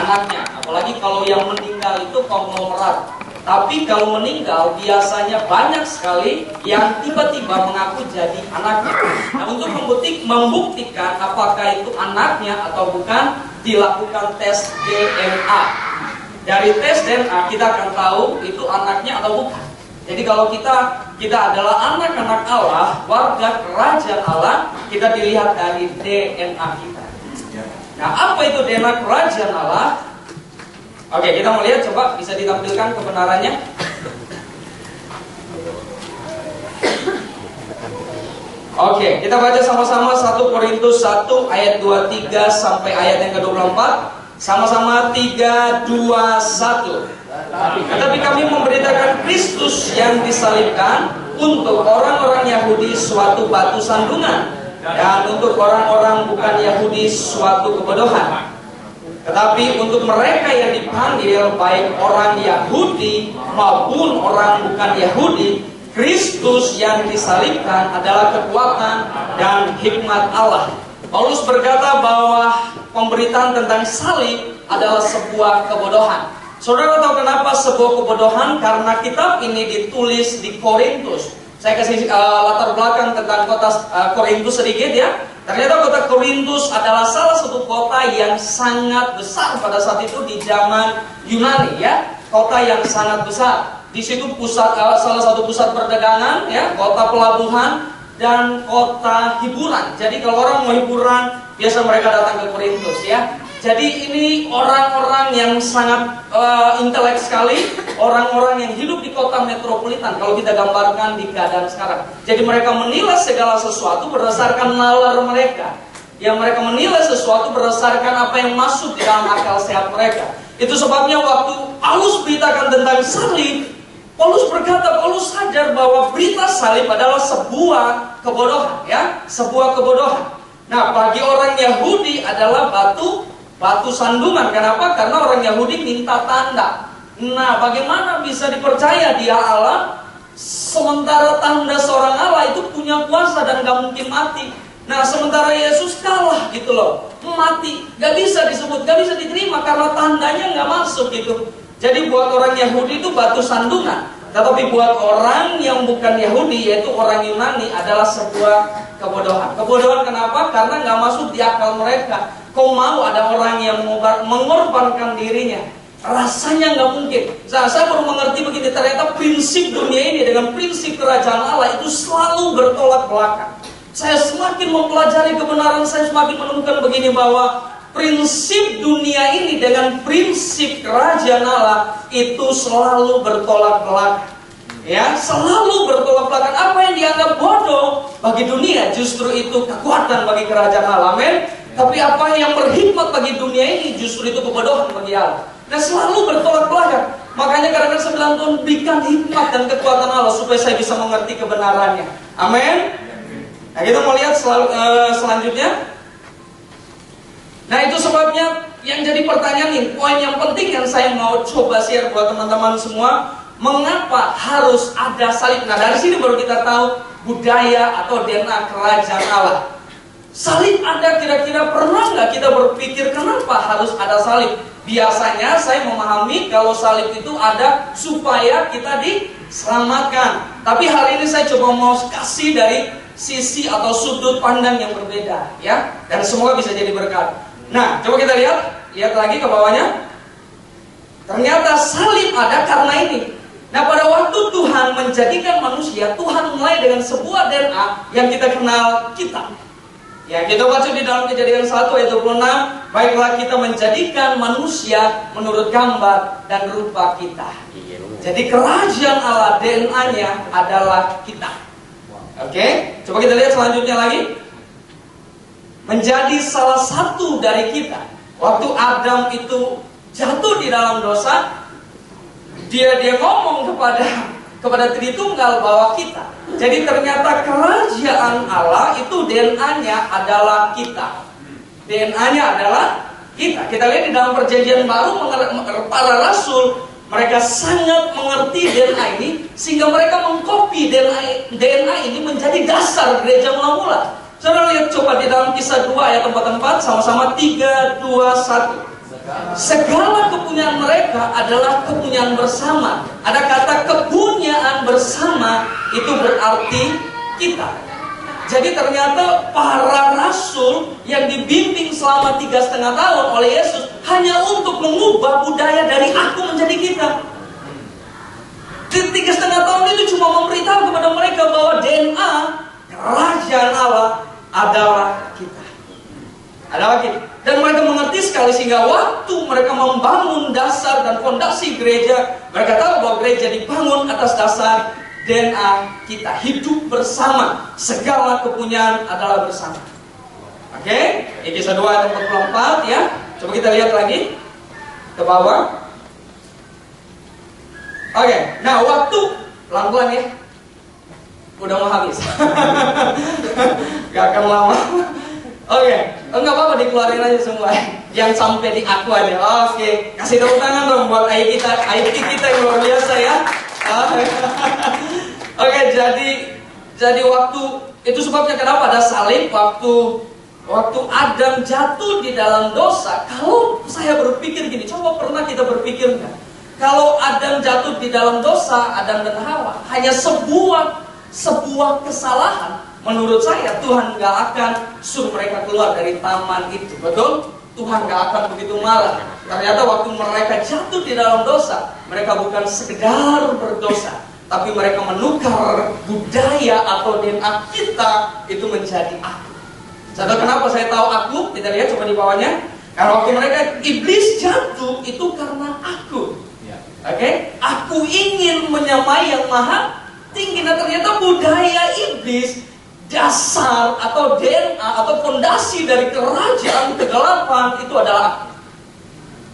anaknya. Apalagi kalau yang meninggal itu konglomerat. Tapi kalau meninggal biasanya banyak sekali yang tiba-tiba mengaku jadi anaknya. Nah, untuk membuktikan apakah itu anaknya atau bukan, dilakukan tes DNA. Dari tes DNA kita akan tahu itu anaknya atau bukan. Jadi kalau kita adalah anak-anak Allah, warga kerajaan Allah, kita dilihat dari DNA kita. Nah, apa itu DNA kerajaan Allah? Oke, kita mau lihat, coba bisa ditampilkan kebenarannya. Oke, kita baca sama-sama 1 Korintus 1 ayat 23 sampai ayat yang ke-24. Sama-sama 3, 2, 1. Tetapi kami memberitakan Kristus yang disalibkan, untuk orang-orang Yahudi suatu batu sandungan, dan untuk orang-orang bukan Yahudi suatu kebodohan. Tetapi untuk mereka yang dipanggil, baik orang Yahudi maupun orang bukan Yahudi, Kristus yang disalibkan adalah kekuatan dan hikmat Allah. Paulus berkata bahwa pemberitaan tentang salib adalah sebuah kebodohan. Saudara tahu kenapa sebuah kebodohan? Karena kitab ini ditulis di Korintus. Saya kasih latar belakang tentang kota Korintus sedikit ya. Ternyata kota Korintus adalah salah satu kota yang sangat besar pada saat itu di zaman Yunani ya. Kota yang sangat besar. Di situ pusat salah satu pusat perdagangan ya, kota pelabuhan dan kota hiburan. Jadi kalau orang mau hiburan, biasa mereka datang ke Korintus ya. Jadi ini orang-orang yang sangat intelek sekali, orang-orang yang hidup di kota metropolitan. Kalau kita gambarkan di keadaan sekarang, jadi mereka menilai segala sesuatu berdasarkan nalar mereka. Yang mereka menilai sesuatu berdasarkan apa yang masuk di dalam akal sehat mereka. Itu sebabnya waktu Paulus beritakan tentang salib, Paulus berkata, Paulus sadar bahwa berita salib adalah sebuah kebodohan, ya, sebuah kebodohan. Nah, bagi orang Yahudi adalah batu sandungan. Kenapa? Karena orang Yahudi minta tanda. Nah, bagaimana bisa dipercaya dia Allah, sementara tanda seorang Allah itu punya kuasa dan gak mungkin mati. Nah, sementara Yesus kalah gitu loh, mati, gak bisa disebut, gak bisa diterima karena tandanya gak masuk gitu. Jadi buat orang Yahudi itu batu sandungan. Tetapi buat orang yang bukan Yahudi, yaitu orang Yunani, adalah sebuah kebodohan. Kebodohan kenapa? Karena gak masuk di akal mereka. Kau mau ada orang yang mengorbankan dirinya? Rasanya nggak mungkin. Saya baru mengerti begini, ternyata prinsip dunia ini dengan prinsip kerajaan Allah itu selalu bertolak belakang. Saya semakin mempelajari kebenaran, saya semakin menemukan begini bahwa prinsip dunia ini dengan prinsip kerajaan Allah itu selalu bertolak belakang. Ya, selalu bertolak belakang. Apa yang dianggap bodoh bagi dunia justru itu kekuatan bagi kerajaan Allah. Amin. Tapi apa yang berhikmat bagi dunia ini justru itu kebodohan bagi Allah. Dan selalu bertolak belakang. Makanya kadang-kadang saya bilang, Tuhan berikan hikmat dan kekuatan Allah supaya saya bisa mengerti kebenarannya. Amin. Nah, kita mau lihat selanjutnya. Nah, itu sebabnya yang jadi pertanyaan ini, poin yang penting yang saya mau coba share buat teman-teman semua, mengapa harus ada salib? Nah, dari sini baru kita tahu budaya atau DNA kerajaan Allah. Salib ada, kira-kira pernah nggak kita berpikir kenapa harus ada salib? Biasanya saya memahami kalau salib itu ada supaya kita diselamatkan. Tapi hari ini saya coba mau kasih dari sisi atau sudut pandang yang berbeda ya. Dan semoga bisa jadi berkat. Nah, coba kita lihat lagi ke bawahnya. Ternyata salib ada karena ini. Nah, pada waktu Tuhan menjadikan manusia, Tuhan mulai dengan sebuah DNA yang kita kenal kitab. Ya, kita baca di dalam Kejadian 1 ayat 26, baiklah kita menjadikan manusia menurut gambar dan rupa kita. Jadi kerajaan Allah DNA-nya adalah kita. Oke, coba kita lihat selanjutnya lagi. Menjadi salah satu dari kita. Waktu Adam itu jatuh di dalam dosa, dia ngomong kepada Tritunggal bahwa kita. Jadi ternyata kerajaan Allah itu DNA-nya adalah kita. DNA-nya adalah kita. Kita lihat di dalam perjanjian baru, para rasul mereka sangat mengerti DNA ini, sehingga mereka mengkopi DNA ini menjadi dasar gereja mula-mula. Saudara lihat coba di dalam Kisah 2 ayat 44, sama-sama 3, 2, 1. Segala kepunyaan mereka adalah kepunyaan bersama. Ada kata kepunyaan bersama, itu berarti kita. Jadi ternyata para rasul yang dibimbing selama 3,5 tahun oleh Yesus hanya untuk mengubah budaya dari aku menjadi kita. 3,5 tahun itu cuma memberitahu kepada mereka bahwa DNA kerajaan Allah adalah kita. Adalah kita. Dan mereka mengerti sekali sehingga waktu mereka membangun dasar dan fondasi gereja, mereka tahu bahwa gereja dibangun atas dasar DNA kita, hidup bersama, segala kepunyaan adalah bersama. Oke, ini Kisah 2 ayat 44 ya. Coba kita lihat lagi ke bawah. Oke, nah waktu pelan-pelan ya, udah mau habis. Gak akan lama. Oke, enggak apa-apa, dikeluarin aja semua. Yang sampai di aku aja. Oke, kasih tepuk tangan dong buat IT kita yang luar biasa ya. Oke, jadi waktu itu sebabnya kenapa ada salib waktu Adam jatuh di dalam dosa. Kalau saya berpikir gini, coba pernah kita berpikir nggak? Kalau Adam jatuh di dalam dosa, Adam dan Hawa hanya sebuah kesalahan, menurut saya Tuhan nggak akan suruh mereka keluar dari taman itu, betul? Tuhan nggak akan begitu marah. Ternyata waktu mereka jatuh di dalam dosa, mereka bukan sekedar berdosa, tapi mereka menukar budaya atau DNA kita itu menjadi aku. Jadi kenapa saya tahu aku? Kita lihat coba di bawahnya. Karena waktu mereka iblis jatuh itu karena aku. Oke, aku ingin menyamai yang maha tinggi. Nah ternyata budaya iblis, dasar atau DNA atau fondasi dari kerajaan kegelapan itu adalah aku.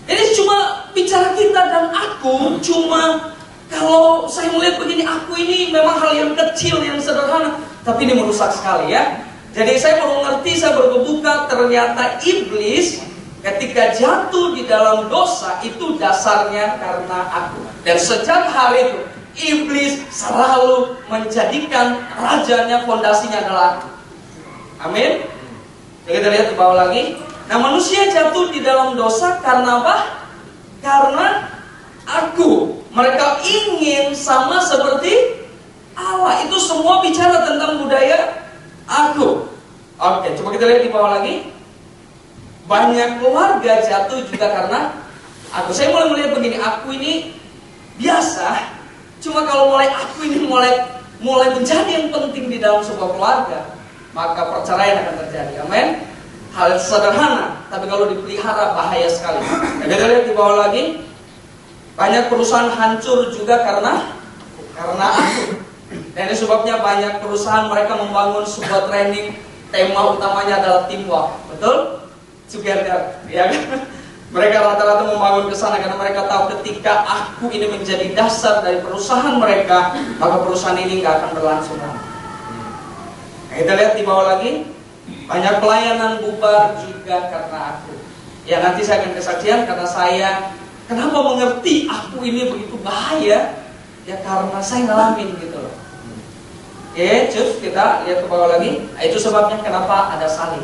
Ini cuma bicara kita dan aku. Cuma kalau saya melihat begini, aku ini memang hal yang kecil, yang sederhana, tapi ini merusak sekali ya. Jadi saya baru ngerti, saya berkebuka, ternyata iblis ketika jatuh di dalam dosa itu dasarnya karena aku. Dan sejak hari itu iblis selalu menjadikan rajanya, fondasinya adalah aku. Amin. Jadi kita lihat ke bawah lagi. Nah manusia jatuh di dalam dosa karena apa? Karena aku. Mereka ingin sama seperti Allah. Itu semua bicara tentang budaya aku. Oke, coba kita lihat di bawah lagi. Banyak keluarga jatuh juga karena aku. Saya mulai melihat begini, aku ini biasa. Cuma kalau aku ini mulai menjadi yang penting di dalam sebuah keluarga, maka perceraian akan terjadi. Amin. Hal sederhana, tapi kalau dipelihara bahaya sekali. Nah, kita lihat di bawah lagi. Banyak perusahaan hancur juga karena aku. Dan ini sebabnya banyak perusahaan mereka membangun sebuah training, tema utamanya adalah teamwork. Betul? Together, ya kan? Mereka rata-rata membangun ke sana karena mereka tahu ketika aku ini menjadi dasar dari perusahaan mereka, maka perusahaan ini nggak akan berlangsung lama. Nah, kita lihat di bawah lagi, banyak pelayanan bubar juga karena aku. Ya nanti saya akan kesaksian karena saya kenapa mengerti aku ini begitu bahaya, ya karena saya ngalamin gitu loh. Oke, cus kita lihat ke bawah lagi. Nah, itu sebabnya kenapa ada salib.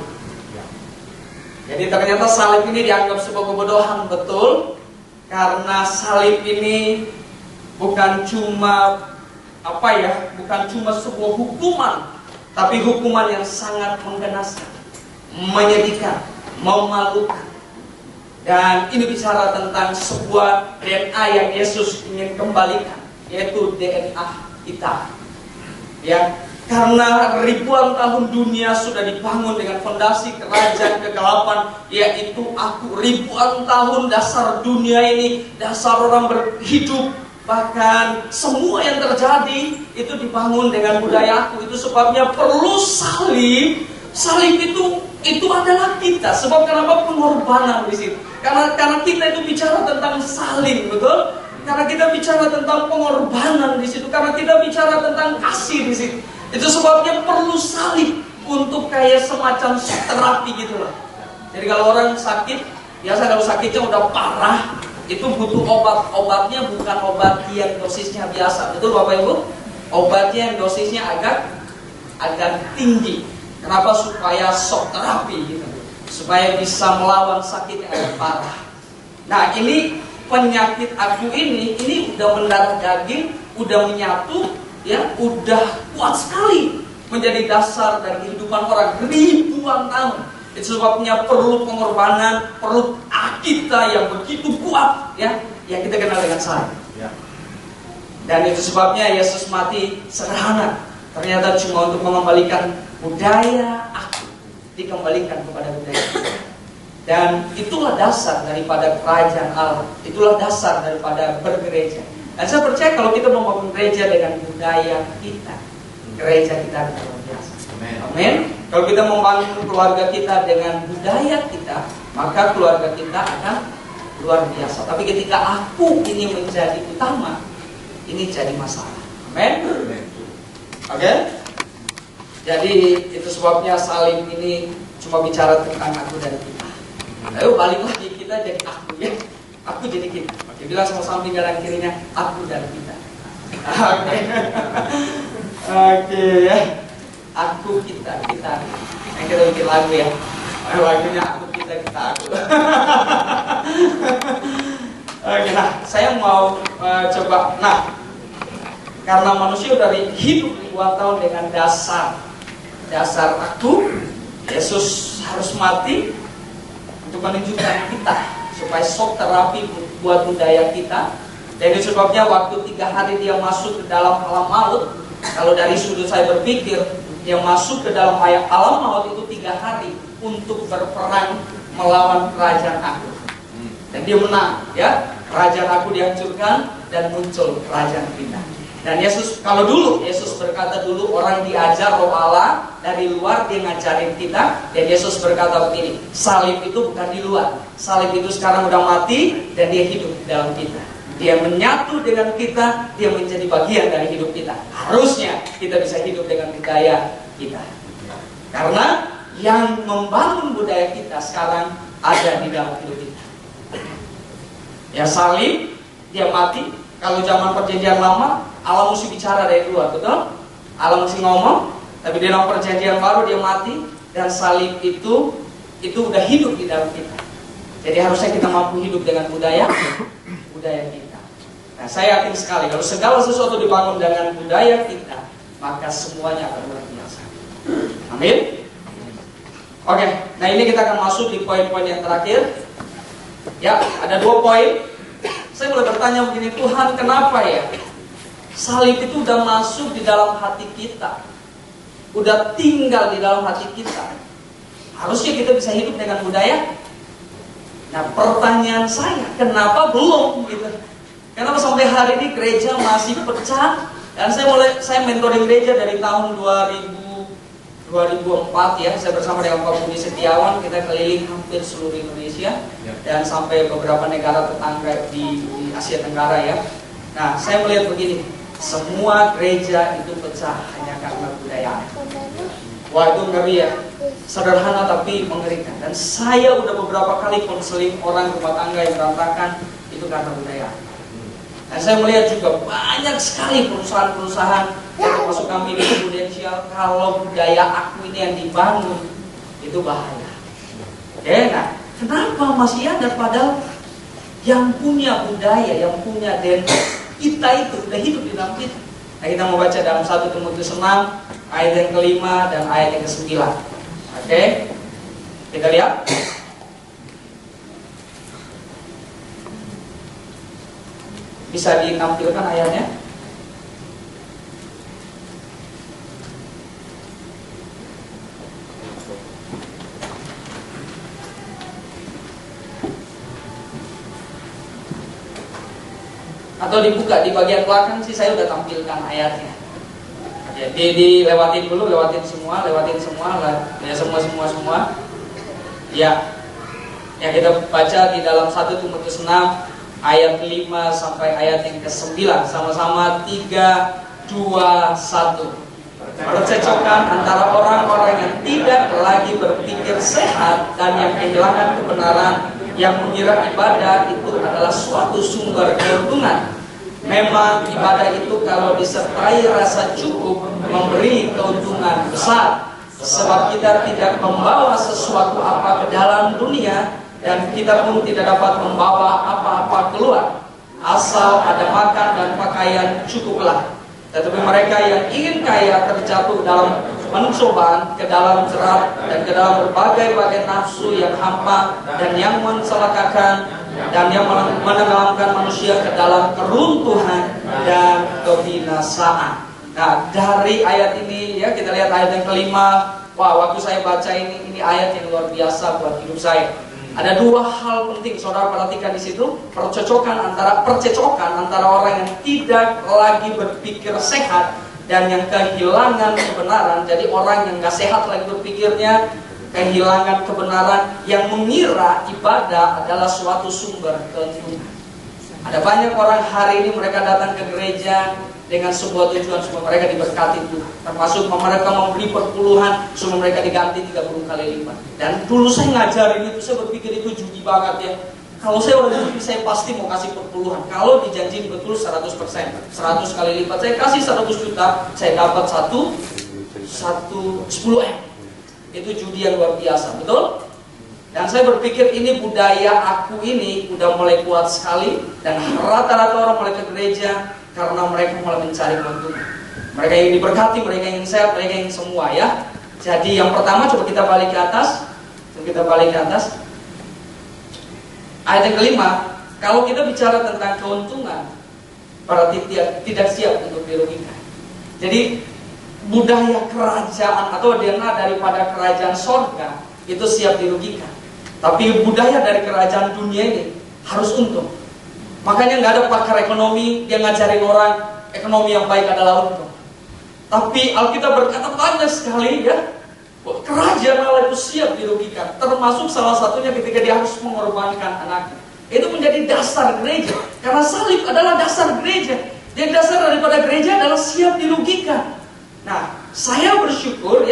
Jadi ternyata salib ini dianggap sebuah kebodohan, betul? Karena salib ini bukan cuma bukan cuma sebuah hukuman, tapi hukuman yang sangat menggenaskan, menyedihkan, memalukan. Dan ini bicara tentang sebuah DNA yang Yesus ingin kembalikan, yaitu DNA kita. Ya. Karena ribuan tahun dunia sudah dibangun dengan fondasi kerajaan kegelapan, yaitu aku. Ribuan tahun dasar dunia ini, dasar orang berhidup, bahkan semua yang terjadi itu dibangun dengan budaya aku. Itu sebabnya perlu salib. Salib itu adalah kita. Sebab kenapa pengorbanan di situ? Karena kita itu bicara tentang salib, betul? Karena kita bicara tentang pengorbanan di situ. Karena kita bicara tentang kasih di situ. Itu sebabnya perlu salib untuk kayak semacam terapi gitu loh. Jadi kalau orang sakit, biasa kalau sakitnya udah parah, itu butuh obat. Obatnya bukan obat yang dosisnya biasa, betul Bapak Ibu? Obatnya yang dosisnya agak tinggi. Kenapa? Supaya shock terapi gitu. Supaya bisa melawan sakit yang agak parah. Nah, ini penyakit aku ini udah mendarah daging, udah menyatu, ya, udah kuat sekali menjadi dasar dari kehidupan orang ribuan tahun. Itu sebabnya perlu pengorbanan, perlu kita yang begitu kuat, ya, yang kita kenal dengan salib. Dan itu sebabnya Yesus mati sederhana. Ternyata cuma untuk mengembalikan budaya aku, dikembalikan kepada budaya kita. Dan itulah dasar daripada kerajaan Allah. Itulah dasar daripada bergereja. Dan saya percaya kalau kita membangun gereja dengan budaya kita, gereja kita akan luar biasa. Amin. Kalau kita membangun keluarga kita dengan budaya kita, maka keluarga kita akan luar biasa. Tapi ketika aku ini menjadi utama, ini jadi masalah. Amin. Oke. Jadi itu sebabnya salib ini cuma bicara tentang aku dan kita. Ayo balik lagi, kita jadi aku, ya. Aku jadi kita. Oke, bilang sama samping kanan kirinya, aku dan kita. Oke. Oke, ya. Aku kita. Yang kita bikin lagu, ya. Lagunya aku kita aku. Oke, nah saya mau coba. Nah, karena manusia dari hidup ribuan tahun dengan dasar aku, Yesus harus mati untuk menunjukkan kita supaya shock terapi buat budaya kita. Dan itu sebabnya waktu 3 hari dia masuk ke dalam alam maut. Kalau dari sudut saya berpikir, dia masuk ke dalam alam maut itu 3 hari untuk berperang melawan kerajaan aku. Dan dia menang, ya. Kerajaan aku dihancurkan dan muncul kerajaan kita. Dan Yesus, kalau dulu Yesus berkata dulu orang diajar roh Allah dari luar, dia ngajarin kita. Dan Yesus berkata begini, salib itu bukan di luar, salib itu sekarang udah mati dan dia hidup dalam kita. Dia menyatu dengan kita, dia menjadi bagian dari hidup kita. Harusnya kita bisa hidup dengan budaya kita. Karena yang membangun budaya kita sekarang ada di dalam hidup kita. Ya, salib, dia mati. Kalau zaman perjanjian lama, Allah mesti bicara dari luar, betul? Allah mesti ngomong, tapi di dalam perjanjian baru dia mati, dan salib itu udah hidup di dalam kita. Jadi harusnya kita mampu hidup dengan budaya kita. Nah, saya yakin sekali kalau segala sesuatu dibangun dengan budaya kita, maka semuanya akan luar biasa. Amin. Oke, nah ini kita akan masuk di poin-poin yang terakhir. Ya, ada 2 poin. Saya mulai bertanya begini, Tuhan kenapa ya salib itu udah masuk di dalam hati kita, udah tinggal di dalam hati kita, harusnya kita bisa hidup dengan budaya. Nah, pertanyaan saya, kenapa belum gitu? Kenapa sampai hari ini gereja masih pecah? Dan saya mentoring gereja dari tahun 2004 ya. Saya bersama dengan Pak Budi Setiawan, kita keliling hampir seluruh Indonesia dan sampai beberapa negara tetangga di Asia Tenggara ya. Nah, saya melihat begini, semua gereja itu pecah hanya karena budaya. Wah, itu ngeri ya. Sederhana tapi mengerikan. Dan saya udah beberapa kali konseling orang rumah tangga yang berantakan, itu karena budaya. Dan saya melihat juga banyak sekali perusahaan-perusahaan yang termasuk kami di Prudensial, kalau budaya aku ini yang dibangun, itu bahaya. Oke, nah kenapa masih ada padahal yang punya budaya, yang punya DNA, kita itu udah hidup di dalam kita. Nah, kita mau baca dalam 1 Timotius 6 ayat yang ke-5 dan ayat yang ke-9. Oke, kita lihat. Bisa ditampilkan ayatnya? Atau dibuka di bagian belakang sih, saya udah tampilkan ayatnya. Jadi dilewatin dulu, lewatin semua lah, ya semua. Ya, kita baca di dalam 1 Timotius 6 ayat 5 sampai ayat yang ke-9, sama-sama 3, 2, 1. Percekcokan antara orang-orang yang tidak lagi berpikir sehat dan yang kehilangan kebenaran, yang mengira ibadah itu adalah suatu sumber keuntungan. Memang ibadah itu kalau disertai rasa cukup memberi keuntungan besar, sebab kita tidak membawa sesuatu apa ke dalam dunia dan kita pun tidak dapat membawa apa-apa keluar. Asal ada makan dan pakaian cukuplah. Tetapi mereka yang ingin kaya terjatuh dalam pencobaan, ke dalam jerat, dan ke dalam berbagai-bagai nafsu yang hampa dan yang mencelakakan, dan yang menenggelamkan manusia ke dalam keruntuhan dan kebinasaan. Nah, dari ayat ini ya, kita lihat ayat yang kelima. Wah, waktu saya baca ini ayat yang luar biasa buat hidup saya. Ada dua hal penting, saudara perhatikan di situ. Percecokan antara orang yang tidak lagi berpikir sehat dan yang kehilangan kebenaran. Jadi orang yang gak sehat lagi berpikirnya, kehilangan kebenaran, yang mengira ibadah adalah suatu sumber keuntungan. Ada banyak orang hari ini mereka datang ke gereja dengan sebuah tujuan supaya mereka diberkati Tuhan. Termasuk mereka memberi perpuluhan supaya mereka diganti 30 kali lipat. Dan dulu saya ngajarin itu, saya berpikir itu judi banget ya. Kalau saya orang judi, saya pasti mau kasih perpuluhan. Kalau dijanjiin betul 100%, 100 kali lipat. Saya kasih 100 juta, saya dapat 10M. Itu judi yang luar biasa, betul? Dan saya berpikir ini budaya aku ini udah mulai kuat sekali. Dan rata-rata orang mulai ke gereja karena mereka mulai mencari keuntungan. Mereka ingin diberkati, mereka ingin sehat, mereka ingin semua ya. Jadi yang pertama, coba kita balik ke atas. Ayat yang kelima, kalau kita bicara tentang keuntungan, berarti tidak siap untuk dirugikan. Jadi budaya kerajaan atau DNA daripada kerajaan sorga itu siap dirugikan. Tapi budaya dari kerajaan dunia ini harus untung. Makanya nggak ada pakar ekonomi dia ngajarin orang ekonomi yang baik adalah untung. Tapi Alkitab berkata banyak sekali ya, kerajaan Allah itu siap dirugikan. Termasuk salah satunya ketika dia harus mengorbankan anaknya. Itu menjadi dasar gereja. Karena salib adalah dasar gereja. Dan dasar daripada gereja adalah siap dirugikan. Nah, saya bersyukur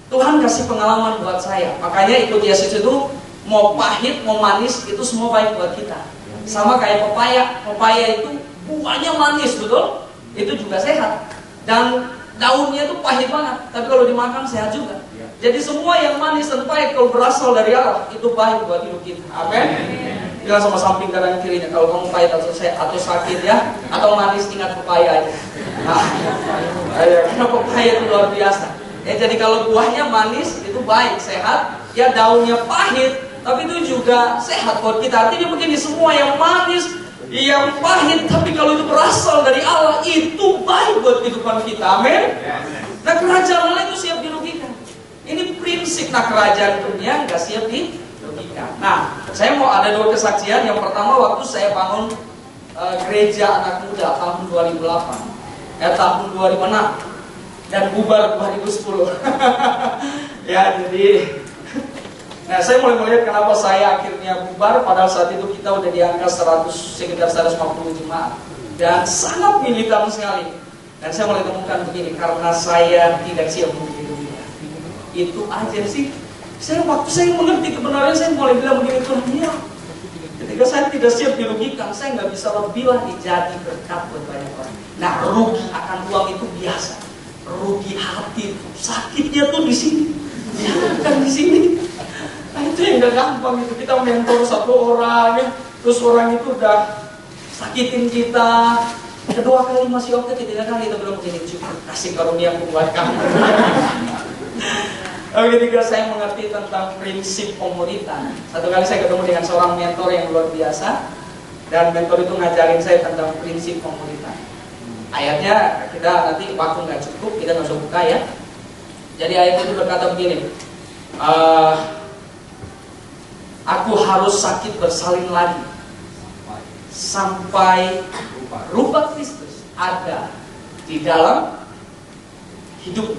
Tuhan kasih pengalaman buat saya. Makanya ikut Yesus itu mau pahit, mau manis, itu semua baik buat kita. Sama kayak pepaya itu buahnya manis, betul? Itu juga sehat. Dan daunnya itu pahit banget, tapi kalau dimakan sehat juga. Jadi semua yang manis dan pahit kalau berasal dari Allah, itu baik buat hidup kita. Amin. Bilang sama samping kanan kirinya, kalau kamu pahit atau sakit ya, atau manis, ingat pepaya aja. Nah, karena pepaya itu luar biasa. Ya, jadi kalau buahnya manis itu baik, sehat. Ya daunnya pahit, tapi itu juga sehat buat kita. Artinya begini, semua yang manis, yang pahit, tapi kalau itu berasal dari Allah, itu baik buat kehidupan kita. Amin. Nah, kerajaan Allah itu siap dirugikan. Ini prinsip. Nah, kerajaan dunia nggak siap dirugikan. Nah, saya mau ada dua kesaksian. Yang pertama, waktu saya bangun gereja anak muda tahun 2008, tahun 2006, dan bubar 2010. Ya, jadi nah, saya mulai melihat kenapa saya akhirnya bubar. Padahal saat itu kita udah di angka sekitar 150 jemaat dan sangat militan sekali. Dan saya mulai temukan begini, karena saya tidak siap untuk dunia. Itu aja sih. Waktu saya mengerti kebenaran, saya mulai bilang begini, Tuhan, ya, ketika saya tidak siap dirugikan, saya nggak bisa lebih lagi jadi berkat buat banyak orang. Nah, rugi akan uang itu biasa. Rugi hati, sakitnya tuh di sini, kan di sini. Nah, itu yang gak gampang itu. Kita mentor satu orang ya, terus orang itu udah sakitin kita, kedua kali masih oke, ketiga kali kita belum begini, cukup kasih karunia buat kamu. Ketika saya mengerti tentang prinsip komunitas, satu kali saya ketemu dengan seorang mentor yang luar biasa, dan mentor itu ngajarin saya tentang prinsip komunitas. Ayatnya kita nanti waktu nggak cukup, kita nggak usah buka ya. Jadi ayat itu berkata begini, aku harus sakit bersalin lagi sampai rupa Kristus ada di dalam hidup.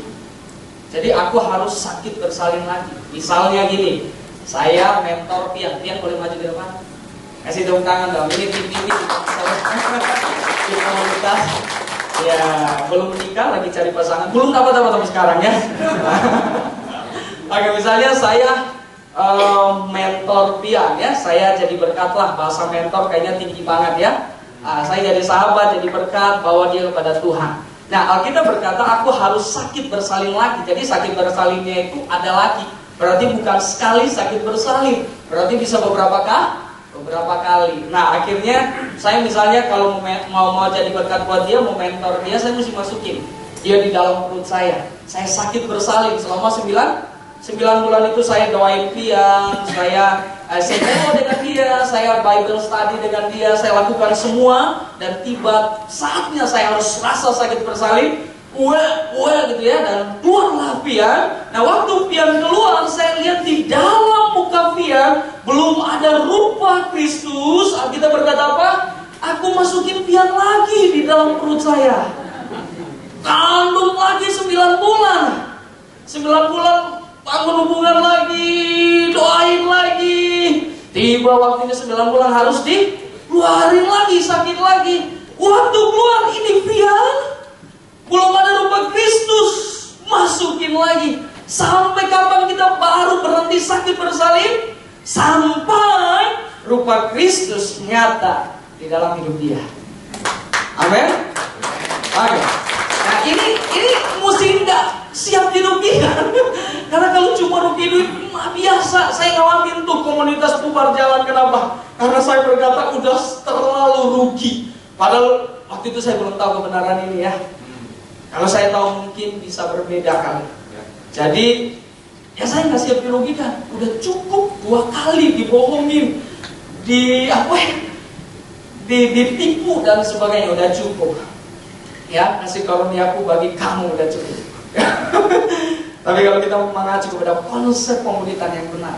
Jadi aku harus sakit bersalin lagi. Misalnya gini, saya mentor Pian boleh maju ke depan? Kasih tepuk tangan dong. Ini tim ini di komunitas. Ya, belum menikah, lagi cari pasangan. Belum dapat sampai sekarang ya. Oke, misalnya saya mentor Pian ya, saya jadi berkat lah. Bahasa mentor kayaknya tinggi banget ya. Saya jadi sahabat, jadi berkat, bawa dia kepada Tuhan. Nah, Alkitab berkata aku harus sakit bersalin lagi. Jadi sakit bersalinnya itu ada lagi. Berarti bukan sekali sakit bersalin, berarti bisa beberapa kali. Nah akhirnya saya misalnya kalau mau jadi berkat buat dia, mau mentor dia, saya mesti masukin dia di dalam perut saya. Saya sakit bersalin selama 9 bulan itu saya doain Pian, saya seno dengan dia, saya Bible study dengan dia, saya lakukan semua, dan tiba saatnya saya harus rasa sakit bersalin, gitu ya, dan keluarlah Pian. Nah waktu Pian keluar, saya lihat di dalam muka Pian belum ada rupa Kristus. Kita berkata apa? Aku masukin Pian lagi di dalam perut saya. Kandung lagi 9 bulan. 9 bulan bangun hubungan lagi, doain lagi. Tiba waktunya 9 bulan harus dikeluarin lagi, sakit lagi. Waktu keluar ini Pian belum ada rupa Kristus, masukin lagi. Sampai kapan kita baru berhenti sakit bersalin? Sampai rupa Kristus nyata di dalam hidup dia. Amin. Oke. Nah ini mesti nggak siap dirugikan. Karena kalau cuma rugi duit biasa, saya ngalamin tuh komunitas bubar jalan. Kenapa? Karena saya berkata udah terlalu rugi. Padahal waktu itu saya belum tahu kebenaran ini ya. Kalau saya tahu mungkin bisa berbeda kali. Jadi ya saya nggak siap dirugikan. Udah cukup 2 kali dibohongin, ditipu dan sebagainya, udah cukup. Ya, kasih karuniaku bagi kamu udah cukup. Tapi kalau kita mengacu kepada konsep pemuridan yang benar,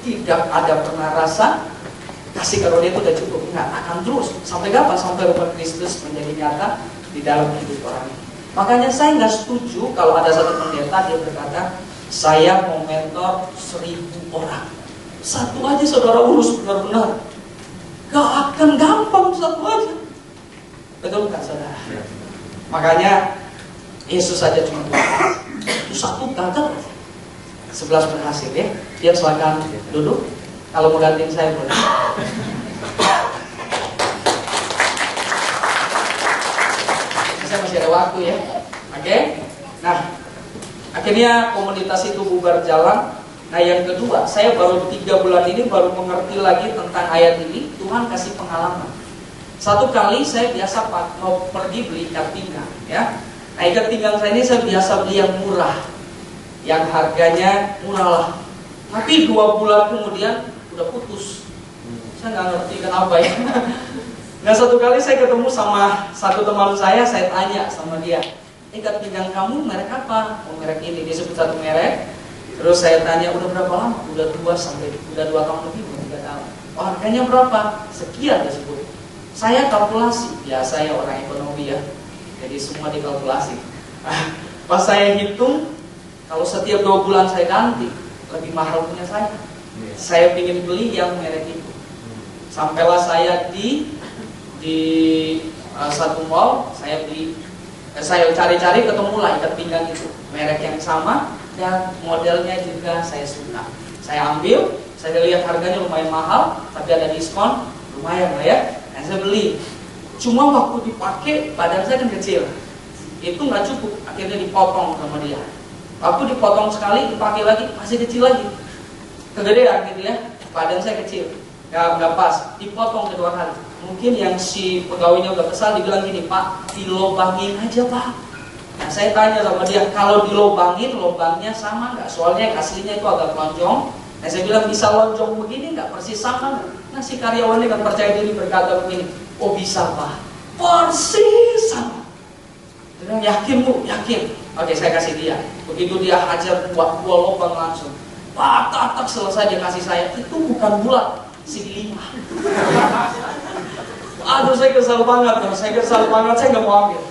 tidak ada pernah rasa kasih karunia itu udah cukup. Enggak, akan terus. Sampai kapan? Sampai rupa Kristus menjadi nyata di dalam hidup orang ini. Makanya saya nggak setuju kalau ada satu pendeta dia berkata, saya mau mentor 1000 orang. Satu aja saudara urus benar-benar. Gak akan gampang satu aja. Betul kan saudara? Makanya Yesus saja cuma 2. Satu gagal, 11 berhasil ya. Dia silakan duduk. Kalau mau gantiin saya boleh. Saya masih ada waktu ya. Oke. Nah, akhirnya komunitas itu bubar jalan. Nah yang kedua, saya baru 3 bulan ini baru mengerti lagi tentang ayat ini. Tuhan kasih pengalaman. Satu kali saya biasa mau pergi beli ikat pinggang ya. Nah ikat pinggang saya ini saya biasa beli yang murah, yang harganya murah lah. Tapi 2 bulan kemudian udah putus. Saya nggak ngerti kenapa ya. Nah satu kali saya ketemu sama satu teman saya tanya sama dia, ikat pinggang kamu merek apa? Oh merek ini, dia sebut satu merek. Terus saya tanya udah berapa lama? Udah 2 tahun lebih, udah 3 tahun. Oh harganya berapa? Sekian dia sebut. Saya kalkulasi, ya saya orang ekonomi ya, jadi semua dikalkulasi. Pas saya hitung, kalau setiap 2 bulan saya ganti, lebih mahal punya saya. Saya ingin beli yang merek itu. Sampailah saya di satu mall, saya beli, saya cari-cari ketemulah ikat pinggang itu, merek yang sama dan modelnya juga saya suka. Saya ambil, saya lihat harganya lumayan mahal, tapi ada diskon, lumayan lah ya. Dan saya beli. Cuma waktu dipakai badan saya kan kecil, itu nggak cukup, akhirnya dipotong sama dia. Waktu dipotong sekali, dipakai lagi masih kecil lagi, kegedean gitu ya. Badan saya kecil, nggak pas, dipotong kedua kali. Mungkin yang si pegawainya udah kesal, dibilang gini, Pak, dilobangin aja Pak. Nah saya tanya sama dia, kalau dilobangin, lobangnya sama nggak? Soalnya aslinya itu agak lonjong. Nah saya bilang, bisa lonjong begini nggak? Persis sama nggak? Nah si karyawannya kan percaya diri berkata begini, oh bisa Pak, persis sama. Dia bilang, yakin Bu? Yakin. Oke saya kasih dia. Begitu dia hajar buat 2 lubang langsung, Pak, tak selesai dia kasih saya. Itu bukan bulat, segi 5. Aduh saya kesal banget, saya nggak mau ambil.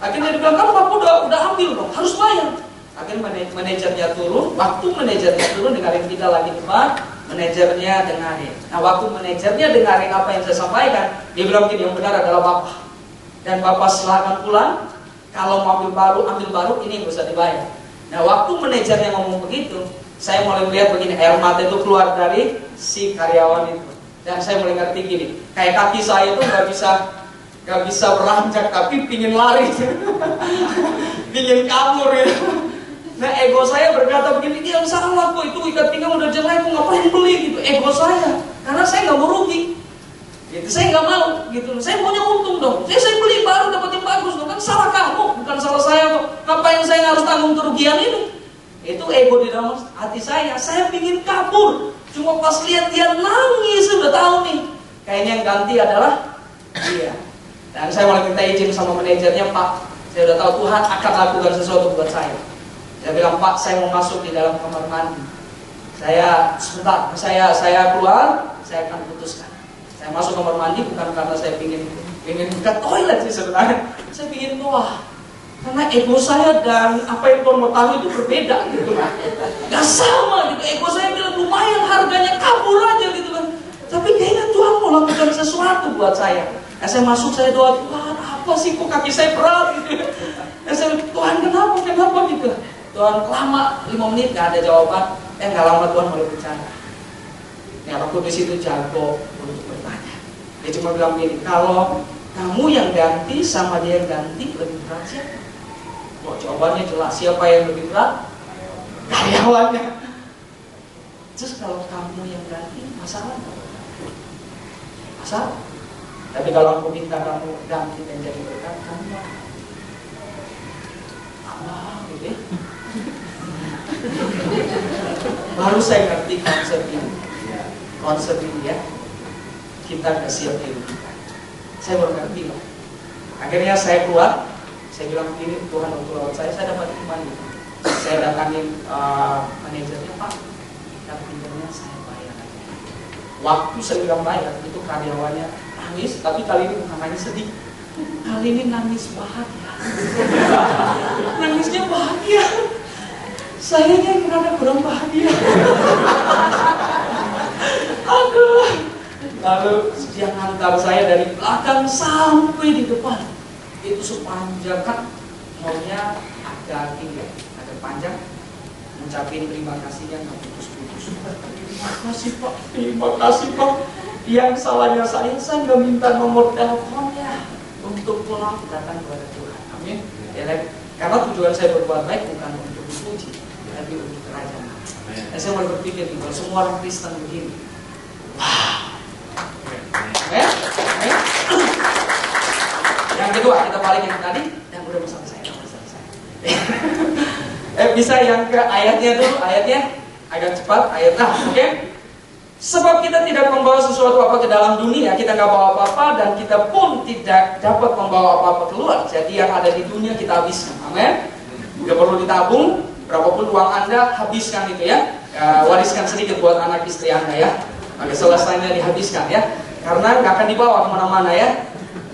Akhirnya dia bilang, kamu Pak udah ambil dong, harus bayar. Akhirnya manajernya turun, waktu manajernya turun dengarin kita lagi depan, manajernya dengarin. Nah waktu manajernya dengarin apa yang saya sampaikan, dia bilang gini, yang benar adalah Bapak. Dan Bapak silakan pulang, kalau mau ambil baru, ini nggak usah dibayar. Nah waktu manajernya ngomong begitu, saya mulai melihat begini, air mata itu keluar dari si karyawan itu. Dan saya mulai ngerti gini, kayak kaki saya itu nggak bisa beranjak, tapi pingin lari, pingin kabur ya. Nah ego saya berkata begini, dia salah kok, itu ikat pinggang udah jelek, kok ngapain beli gitu. Ego saya, karena saya nggak mau rugi gitu, saya nggak mau gitu, saya maunya untung dong. Saya beli baru dapat yang bagus dong, kan salah kamu, bukan salah saya kok. Ngapain saya harus tanggung kerugian ini? Itu ego di dalam hati saya pingin kabur. Cuma pas lihat dia nangis, udah tahu nih, kayaknya yang ganti adalah dia. Dan saya mulai minta izin sama manajernya, Pak, saya udah tahu Tuhan akan lakukan sesuatu buat saya. Saya bilang, Pak, saya mau masuk di dalam kamar mandi. Sebentar, saya keluar, saya akan putuskan. Saya masuk kamar mandi bukan karena saya pingin ke toilet sih sebenarnya. Saya pingin doa. Karena ego saya dan apa yang Tuhan mau tahu itu berbeda gitu kan. Gak sama gitu. Ego saya bilang lumayan harganya, kabur aja gitu kan. Tapi kayaknya Tuhan mau lakukan sesuatu buat saya. Nah, saya masuk, saya doa, Tuhan apa sih kok kaki saya berat gitu. Nah, saya bilang, Tuhan kenapa gitu. Tuhan lama 5 menit gak ada jawaban. Gak lama Tuhan mulai bicara. Ya aku di situ jago untuk bertanya. Dia cuma bilang gini, kalau kamu yang ganti sama dia yang ganti lebih berat siapa? Oh, jawabannya jelas, siapa yang lebih berat? Karyawannya. Terus kalau kamu yang ganti, masalah? Masalah. Tapi kalau aku minta kamu ganti dan jadi berkat, kamu apa gitu ya? Baru saya ngerti konsep ini ya. Kita gak siap dirugikan. Saya baru ngerti loh. Akhirnya saya keluar. Saya bilang begini, Tuhan untuk lewat saya dapat iman gitu. Saya datangin manajernya, Pak, ikat pinggangnya saya bayar. Waktu saya bilang bayar, itu karyawannya nangis, tapi kali ini bukan nangis sedih. Kali ini nangis bahagia. Nangisnya bahagia. Saya yang merasa kurang bahagia. Aduh. Lalu dia ngantar saya dari belakang sampai di depan. Itu sepanjang kan maunya agak tinggi, agak panjang, ngucapin terima kasihnya nggak putus-putus. Terima kasih Pak. Yang salahnya saya nggak minta nomor teleponnya untuk pulang datang kepada Tuhan. Amin. Ya, karena tujuan saya berbuat baik bukan untuk dipuji, tapi untuk kerajaan. Saya mulai berpikir kalau semua orang Kristen begini, wow. Yang kedua, kita balik yang tadi, yang udah selesai. Bisa yang ke ayatnya dulu, ayatnya agak cepat, oke? Sebab kita tidak membawa sesuatu apa ke dalam dunia, kita nggak bawa apa-apa dan kita pun tidak dapat membawa apa-apa keluar. Jadi yang ada di dunia kita habiskan, amin? Gak perlu ditabung, berapapun uang Anda habiskan itu ya. Wariskan sedikit buat anak istri Anda ya. Oke, selesainya dihabiskan ya, karena nggak akan dibawa kemana-mana ya.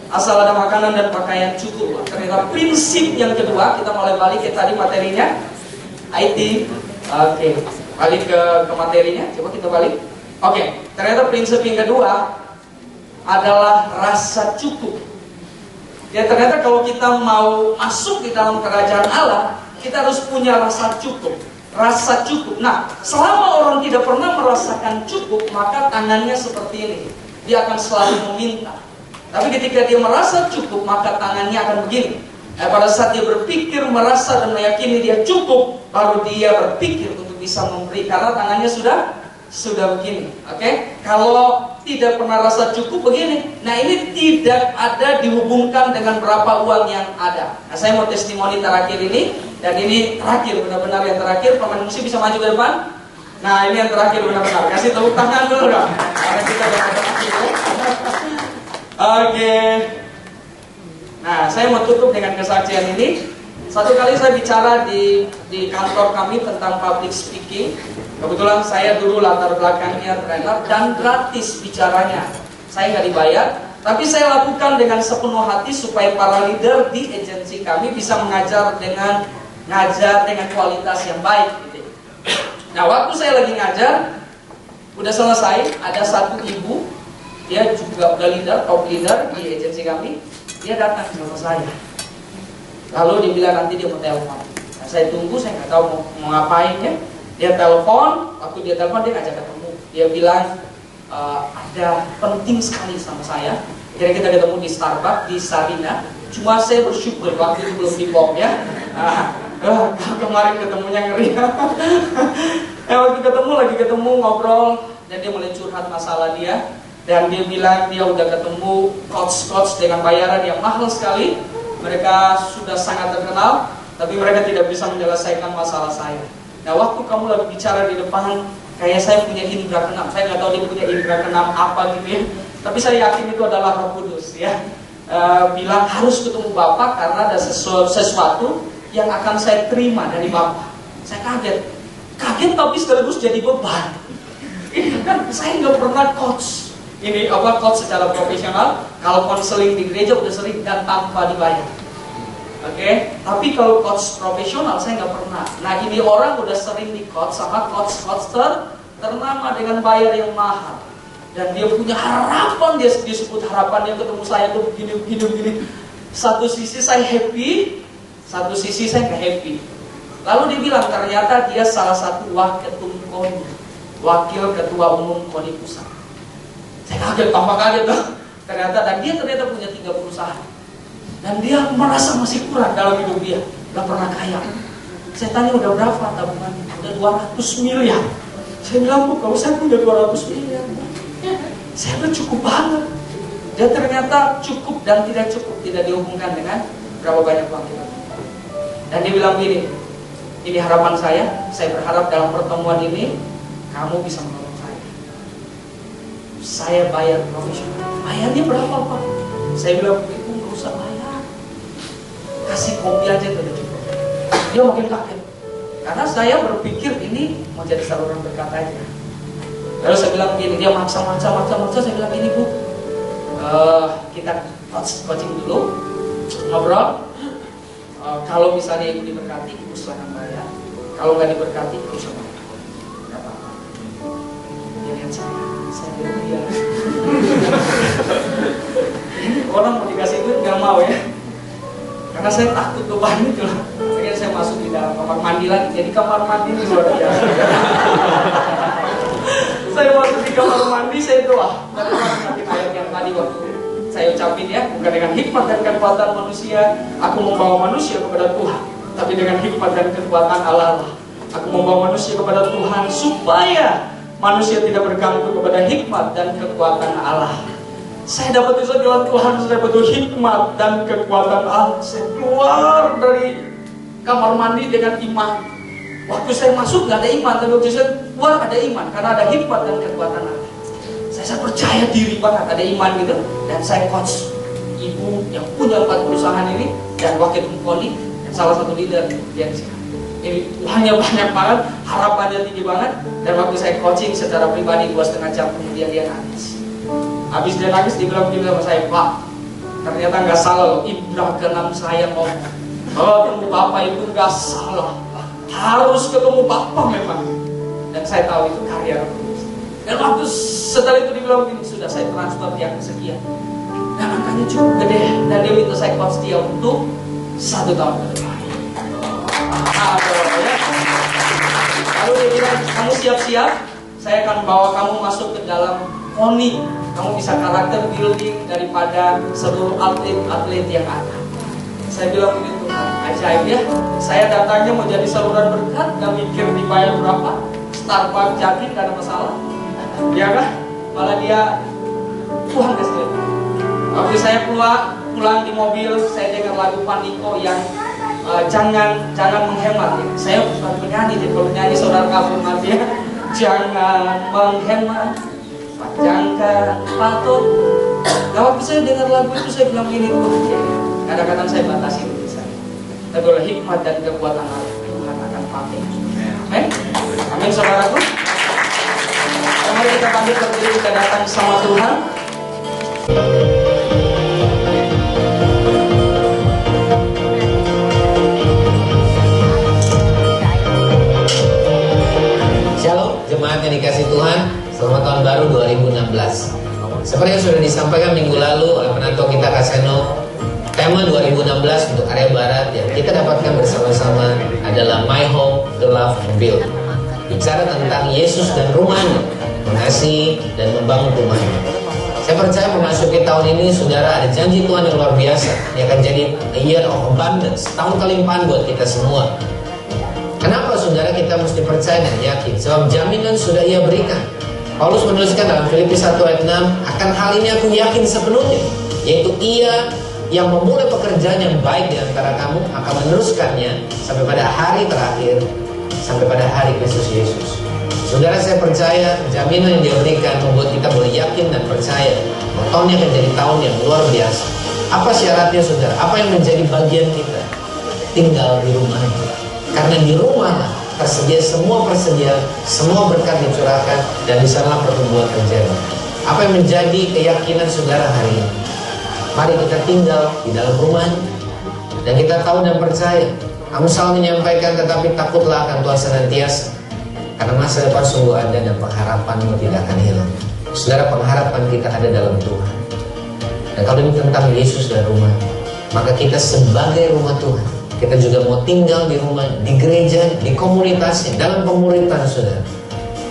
Asal ada makanan dan pakaian cukup. Ternyata prinsip yang kedua, kita mulai balik ke tadi materinya IT. Oke, balik ke materinya. Coba kita balik. Oke, ternyata prinsip yang kedua adalah rasa cukup. Ya, ternyata kalau kita mau masuk di dalam kerajaan Allah, kita harus punya rasa cukup. Rasa cukup. Nah, selama orang tidak pernah merasakan cukup, maka tangannya seperti ini. Dia akan selalu meminta. Tapi ketika dia merasa cukup, maka tangannya akan begini. Pada saat dia berpikir, merasa dan meyakini dia cukup, baru dia berpikir untuk bisa memberi, karena tangannya sudah begini. Oke? Kalau tidak pernah rasa cukup begini. Nah, ini tidak ada dihubungkan dengan berapa uang yang ada. Nah, saya mau testimoni terakhir ini, dan ini terakhir, benar-benar yang terakhir. Pemain musik bisa maju ke depan. Nah, ini yang terakhir benar-benar. Kasih tepuk tangan dulu dong. Karena kita udah terakhir ya. Oke. Nah, saya mau tutup dengan kesaksian ini. Satu kali saya bicara di kantor kami tentang public speaking. Kebetulan saya dulu latar belakangnya trainer dan gratis bicaranya. Saya nggak dibayar, tapi saya lakukan dengan sepenuh hati supaya para leader di agensi kami bisa mengajar dengan kualitas yang baik. Gitu. Nah, waktu saya lagi ngajar, udah selesai, ada satu ibu. Dia juga udah top leader di agensi kami. Dia datang sama saya. Lalu dia bilang nanti dia mau telepon. Nah, saya tunggu, saya nggak tahu mau ngapain ya. Dia telepon, waktu dia telepon dia ngajak ketemu. Dia bilang ada penting sekali sama saya. Jadi kita ketemu di Starbucks di Sarina. Cuma saya bersyukur waktu itu belum dibom ya. Kemarin ketemunya ngeri. Waktu lagi ketemu ngobrol, dan dia mulai curhat masalah dia. Dan dia bilang dia udah ketemu coach dengan bayaran yang mahal sekali. Mereka sudah sangat terkenal, tapi mereka tidak bisa menyelesaikan masalah saya. Nah, waktu kamu lagi bicara di depan, kayak saya punya indera keenam. Saya nggak tahu dia punya indera keenam apa gitu ya. Tapi saya yakin itu adalah Roh Kudus ya. Bilang harus ketemu Bapak karena ada sesuatu yang akan saya terima dari Bapak. Saya kaget tapi sekaligus jadi beban. Ini kan saya nggak pernah coach. Ini coach secara profesional. Kalau konseling di gereja udah sering dan tanpa dibayar. Oke, tapi kalau coach profesional saya nggak pernah. Nah, ini orang udah sering di coach sama coach ternama dengan bayar yang mahal. Dan dia punya harapan, dia disebut harapan, dia ketemu saya tuh begini. Satu sisi saya happy, satu sisi saya nggak happy. Lalu dia bilang ternyata dia salah satu wakil ketua umum KONI pusat. Saya kaget, tambah kaget tuh. Dan dia ternyata punya 3 perusahaan. Dan dia merasa masih kurang dalam hidup dia, nggak pernah kaya. Saya tanya udah berapa tabungannya? Udah 200 miliar. Saya bilang, Bu, kalau saya punya 200 miliar, saya udah cukup banget. Dan ternyata cukup dan tidak cukup tidak dihubungkan dengan berapa banyak uang kita. Dan dia bilang gini, ini harapan saya berharap dalam pertemuan ini kamu bisa menolong saya. Saya bayar profesional. Bayarnya berapa, Pak? Saya bilang, itu nggak usah bayar. Kasih kopi aja udah cukup. Dia makin kaget. Karena saya berpikir ini mau jadi saluran berkat aja. Lalu saya bilang gini, dia maksa. Saya bilang gini, Bu, kita coaching dulu, ngobrol. Kalau misalnya ibu diberkati, ibu silahkan bayar. Kalau nggak diberkati, ibu silahkan bayar. Nggak apa-apa. Dia lihat saya lihat dia. Orang mau dikasih duit nggak mau ya. Karena saya takut beban itu lah. Akhirnya saya masuk di dalam kamar mandi lagi. Jadi kamar mandi ini luar biasa. Saya masuk di kamar mandi, saya doa. Tapi nanti ayat yang tadi waktu saya ucapin ya, bukan dengan hikmat dan kekuatan manusia, aku membawa manusia kepada Tuhan, tapi dengan hikmat dan kekuatan Allah. Aku membawa manusia kepada Tuhan supaya manusia tidak bergantung kepada hikmat dan kekuatan Allah. Saya dapat itu jalan Tuhan, saya butuh hikmat dan kekuatan Allah. Saya keluar dari kamar mandi dengan iman. Waktu saya masuk nggak ada iman, tapi waktu saya keluar ada iman karena ada hikmat dan kekuatan Allah. Saya percaya diri banget, ada iman gitu. Dan saya coach ibu yang punya 4 perusahaan ini dan wakil KONI dan salah satu leader dia di sini. Ini uangnya banyak banget, harapannya tinggi banget. Dan waktu saya coaching secara pribadi 2,5 jam kemudian dia nangis. Habis dia nangis, dia bilang sama saya, Pak, ternyata nggak salah loh, indra keenam saya ngomong. Ketemu Bapak itu nggak salah, harus ketemu Bapak memang. Dan saya tahu itu karya Roh Kudus. Dan waktu setelah itu dibilang gini, sudah saya transfer yang sekian. Dan angkanya cukup gede. Dan dia minta saya coach dia untuk 1 tahun ke depan. Lalu dia bilang, kamu siap-siap, saya akan bawa kamu masuk ke dalam KONI. Kamu bisa karakter building daripada seluruh atlet yang ada. Saya bilang begini, Tuhan, ajaib ya. Saya datangnya mau jadi saluran berkat, gak mikir dibayar berapa. Starbucks jakin gak ada masalah. Ya kan? Malah dia Tuhan kasih lihat. Waktu saya pulang di mobil, saya dengar lagu Paniko yang jangan menghemat ya. Saya bukan penyanyi, jadi kalau nyanyi saudara kabur mati ya. Jangan menghemat, panjangkan patut. Nah, waktu saya dengar lagu itu saya bilang gini, kadang-kadang saya batasi diri saya. Tapi oleh hikmat dan kekuatan Allah, Tuhan akan pakai. Amin. Amin saudaraku. Mari kita panggil berdiri, kita datang sama Tuhan. Shalom, jemaat yang dikasih Tuhan. Selamat tahun baru 2016. Seperti yang sudah disampaikan minggu lalu oleh penantu kita Kaseno, tema 2016 untuk area barat yang kita dapatkan bersama-sama adalah My Home, The Love and Build. Bicara tentang Yesus dan rumahnya, mengasihi dan membangun rumahnya. Saya percaya memasuki tahun ini, saudara, ada janji Tuhan yang luar biasa. Dia akan jadi a year of abundance, tahun kelimpahan buat kita semua. Kenapa saudara kita mesti percaya dan yakin? Sebab jaminan sudah Ia berikan. Paulus menuliskan dalam Filipi 1 ayat 6, akan hal ini aku yakin sepenuhnya, yaitu Ia yang memulai pekerjaan yang baik di antara kamu akan meneruskannya sampai pada hari terakhir, sampai pada hari Kristus Yesus. Saudara, saya percaya jaminan yang diberikan membuat kita boleh yakin dan percaya bahwa tahun ini akan jadi tahun yang luar biasa. Apa syaratnya, saudara? Apa yang menjadi bagian kita? Tinggal di rumah. Karena di rumah tersedia semua persediaan, semua berkat dicurahkan, dan di sana pertumbuhan terjadi. Apa yang menjadi keyakinan saudara hari ini? Mari kita tinggal di dalam rumah, dan kita tahu dan percaya. Amsal menyampaikan, tetapi takutlah akan Tuhan senantiasa, karena masa depan sungguh ada dan pengharapanmu tidak akan hilang. Saudara, pengharapan kita ada dalam Tuhan. Dan kalau ini tentang Yesus dan rumah, maka kita sebagai rumah Tuhan, kita juga mau tinggal di rumah, di gereja, di komunitasnya, dalam pemuritan saudara.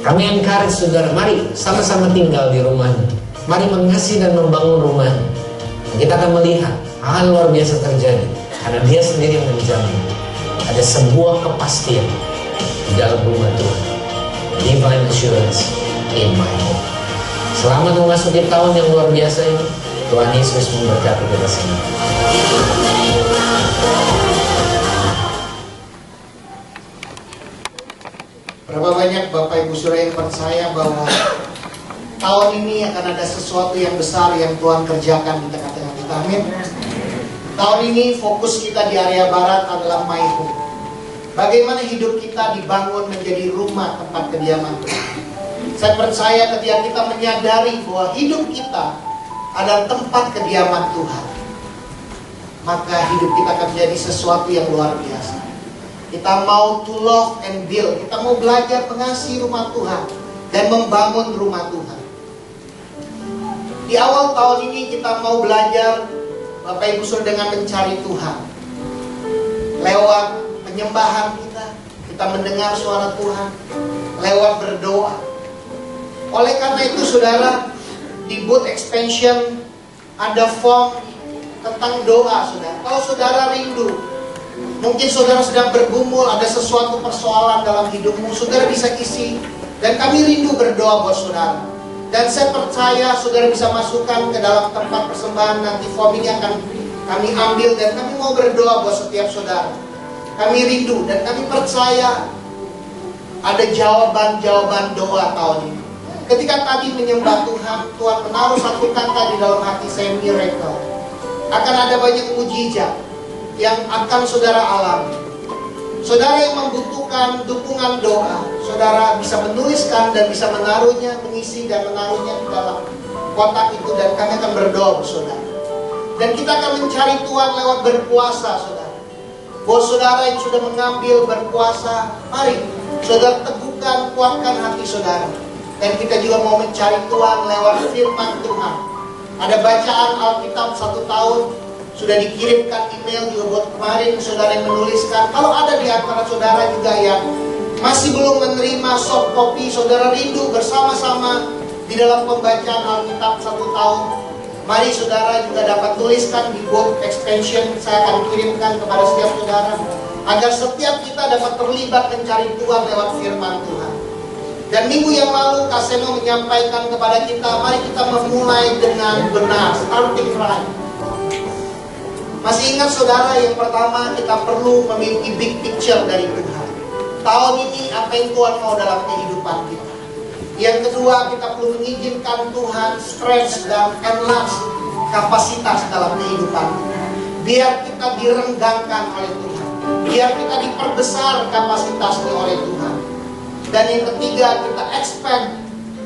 Kami encourage saudara, mari sama-sama tinggal di rumahnya. Mari mengasihi dan membangun rumahnya. Kita akan melihat hal luar biasa terjadi, karena Dia sendiri yang menjamin. Ada sebuah kepastian di dalam rumah Tuhan. Divine assurance in my home. Selamat memasuki tahun yang luar biasa ini. Tuhan Yesus memberkati kita semua. Berapa banyak Bapak Ibu Saudara yang percaya bahwa tahun ini akan ada sesuatu yang besar yang Tuhan kerjakan di tengah-tengah kita. Amin. Tahun ini fokus kita di area barat adalah my home. Bagaimana hidup kita dibangun menjadi rumah tempat kediaman Tuhan. Saya percaya ketika kita menyadari bahwa hidup kita adalah tempat kediaman Tuhan, maka hidup kita akan menjadi sesuatu yang luar biasa. Kita mau to love and build. Kita mau belajar mengasihi rumah Tuhan dan membangun rumah Tuhan. Di awal tahun ini kita mau belajar, Bapak Ibu Saudara, dengan mencari Tuhan. Lewat penyembahan kita mendengar suara Tuhan. Lewat berdoa. Oleh karena itu saudara, di Booth Expansion ada form tentang doa saudara. Kalau saudara rindu, mungkin saudara sedang bergumul, ada sesuatu persoalan dalam hidupmu, saudara bisa isi. Dan kami rindu berdoa buat saudara. Dan saya percaya saudara bisa masukkan ke dalam tempat persembahan. Nanti form ini akan kami ambil dan kami mau berdoa buat setiap saudara. Kami rindu dan kami percaya ada jawaban-jawaban doa tahun ini. Ketika tadi menyembah Tuhan, Tuhan menaruh satu kata di dalam hati saya, miracle. Akan ada banyak mujizat yang akan saudara alami. Saudara yang membutuhkan dukungan doa, saudara bisa menuliskan dan bisa menaruhnya, mengisi dan menaruhnya di dalam kotak itu, dan kami akan berdoa saudara. Dan kita akan mencari Tuhan lewat berpuasa saudara. Buat saudara yang sudah mengambil berpuasa, mari saudara teguhkan, kuatkan hati saudara. Dan kita juga mau mencari Tuhan lewat firman Tuhan. Ada bacaan Alkitab 1 tahun, sudah dikirimkan email juga buat kemarin saudara yang menuliskan. Kalau ada di antara saudara juga yang masih belum menerima soft copy, saudara rindu bersama-sama di dalam pembacaan Alkitab 1 tahun, mari saudara juga dapat tuliskan di Booth Expansion. Saya akan kirimkan kepada setiap saudara, agar setiap kita dapat terlibat mencari Tuhan lewat firman Tuhan. Dan minggu yang lalu Kak Seno menyampaikan kepada kita, mari kita memulai dengan benar, starting right. Masih ingat saudara, yang pertama kita perlu memiliki big picture dari Tuhan. Tahun ini apa yang Tuhan mau dalam kehidupan kita. Yang kedua, kita perlu mengizinkan Tuhan stretch dan enlarge kapasitas dalam kehidupan kita. Biar kita direnggangkan oleh Tuhan. Biar kita diperbesar kapasitasnya oleh Tuhan. Dan yang ketiga, kita expect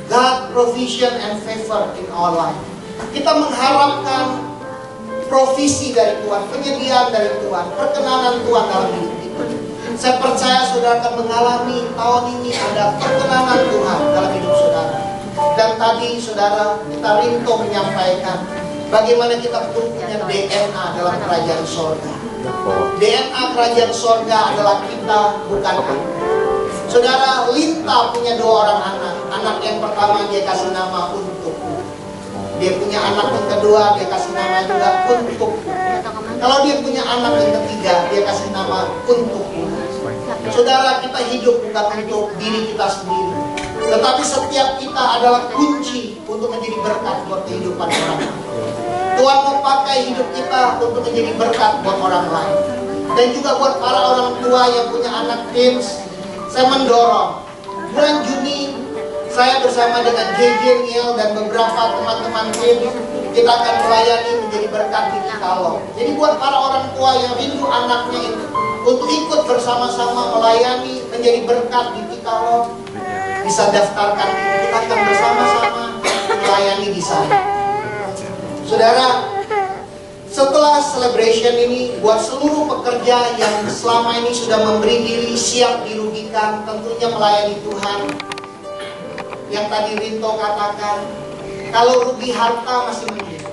God provision and favor in our life. Kita mengharapkan provisi dari Tuhan, penyediaan dari Tuhan, perkenanan Tuhan dalam hidup kita. Saya percaya saudara akan mengalami tahun ini ada perkenanan Tuhan dalam hidup saudara. Dan tadi saudara, kita rindu menyampaikan bagaimana kita punya DNA dalam kerajaan sorga. DNA kerajaan sorga adalah kita, bukan anak. Saudara, Linta punya 2 orang anak. Anak yang pertama dia kasih nama Untukku. Dia punya anak yang kedua, dia kasih nama juga untuk. Kalau dia punya anak yang ketiga, dia kasih nama untuk. Saudara, kita hidup bukan untuk diri kita sendiri, tetapi setiap kita adalah kunci untuk menjadi berkat buat kehidupan orang lain. Tuhan mau pakai hidup kita untuk menjadi berkat buat orang lain. Dan juga buat para orang tua yang punya anak teens, saya mendorong bulan Juni saya bersama dengan JJ Niel dan beberapa teman-teman teens, kita akan melayani menjadi berkat di Cikalong. Jadi buat para orang tua yang rindu anaknya itu untuk ikut bersama-sama melayani menjadi berkat di Cikalong, bisa daftarkan diri. Kita akan bersama-sama melayani di sana. Saudara, setelah celebration ini, buat seluruh pekerja yang selama ini sudah memberi diri siap dirugikan, tentunya melayani Tuhan. Yang tadi Rinto katakan, kalau rugi harta masih mungkin,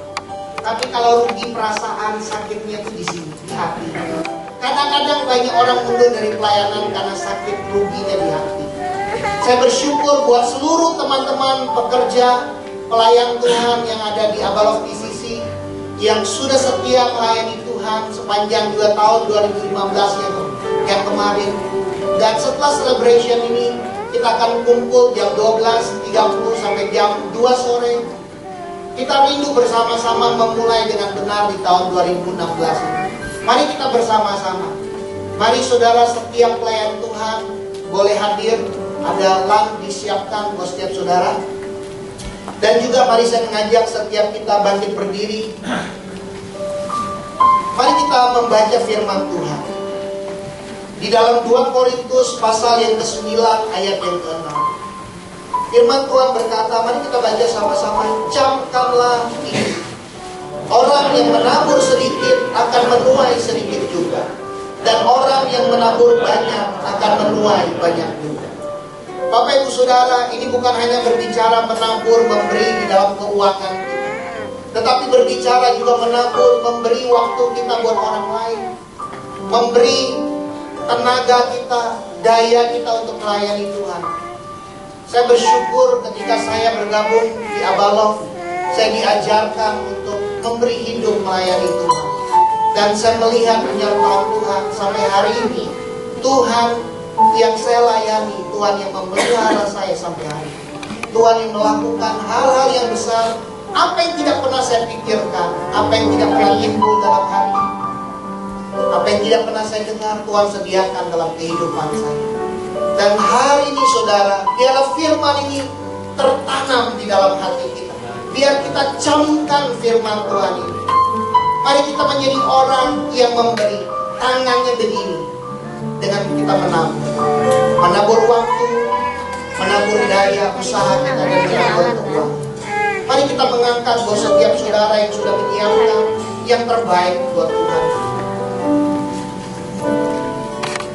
tapi kalau rugi perasaan, sakitnya itu di sini, di hati. Kadang-kadang banyak orang mundur dari pelayanan karena sakit ruginya di hati. Saya bersyukur buat seluruh teman-teman pekerja pelayan Tuhan yang ada di Abaloh PCC yang sudah setia melayani Tuhan sepanjang 2 tahun 2015 yang kemarin. Dan setelah celebration ini, kita akan kumpul jam 12.30 sampai jam 2 sore. Kita rindu bersama-sama memulai dengan benar di tahun 2016 ini. Mari kita bersama-sama. Mari saudara, setiap pelayan Tuhan boleh hadir. Ada lamp disiapkan buat setiap saudara. Dan juga mari saya mengajak setiap kita bangkit berdiri. Mari kita membaca firman Tuhan. Di dalam 2 Korintus pasal yang ke-9 ayat yang ke-6. Firman Tuhan berkata, mari kita baca sama-sama. Camkanlah ini. Orang yang menabur sedikit akan menuai sedikit juga. Dan orang yang menabur banyak akan menuai banyak juga. Bapak Ibu Saudara, ini bukan hanya berbicara menabur, memberi di dalam keuangan kita, tetapi berbicara juga menabur, memberi waktu kita buat orang lain, memberi tenaga kita, daya kita untuk melayani Tuhan. Saya bersyukur ketika saya bergabung di Abaloh, saya diajarkan untuk memberi hidup melayani Tuhan. Dan saya melihat penyertaan Tuhan sampai hari ini. Tuhan yang saya layani, Tuhan yang memelihara saya sampai hari ini. Tuhan yang melakukan hal-hal yang besar, apa yang tidak pernah saya pikirkan, apa yang tidak pernah timbul dalam hati, apa yang tidak pernah saya dengar, Tuhan sediakan dalam kehidupan saya. Dan hari ini saudara, biarlah firman ini tertanam di dalam hati kita. Biar kita camkan firman Tuhan ini. Mari kita menjadi orang yang memberi, tangannya begini, dengan kita menabur. Menabur waktu, menabur daya, usaha kita, dan menabur uang. Mari kita mengangkat buat setiap saudara yang sudah menyiapkan yang terbaik buat Tuhan.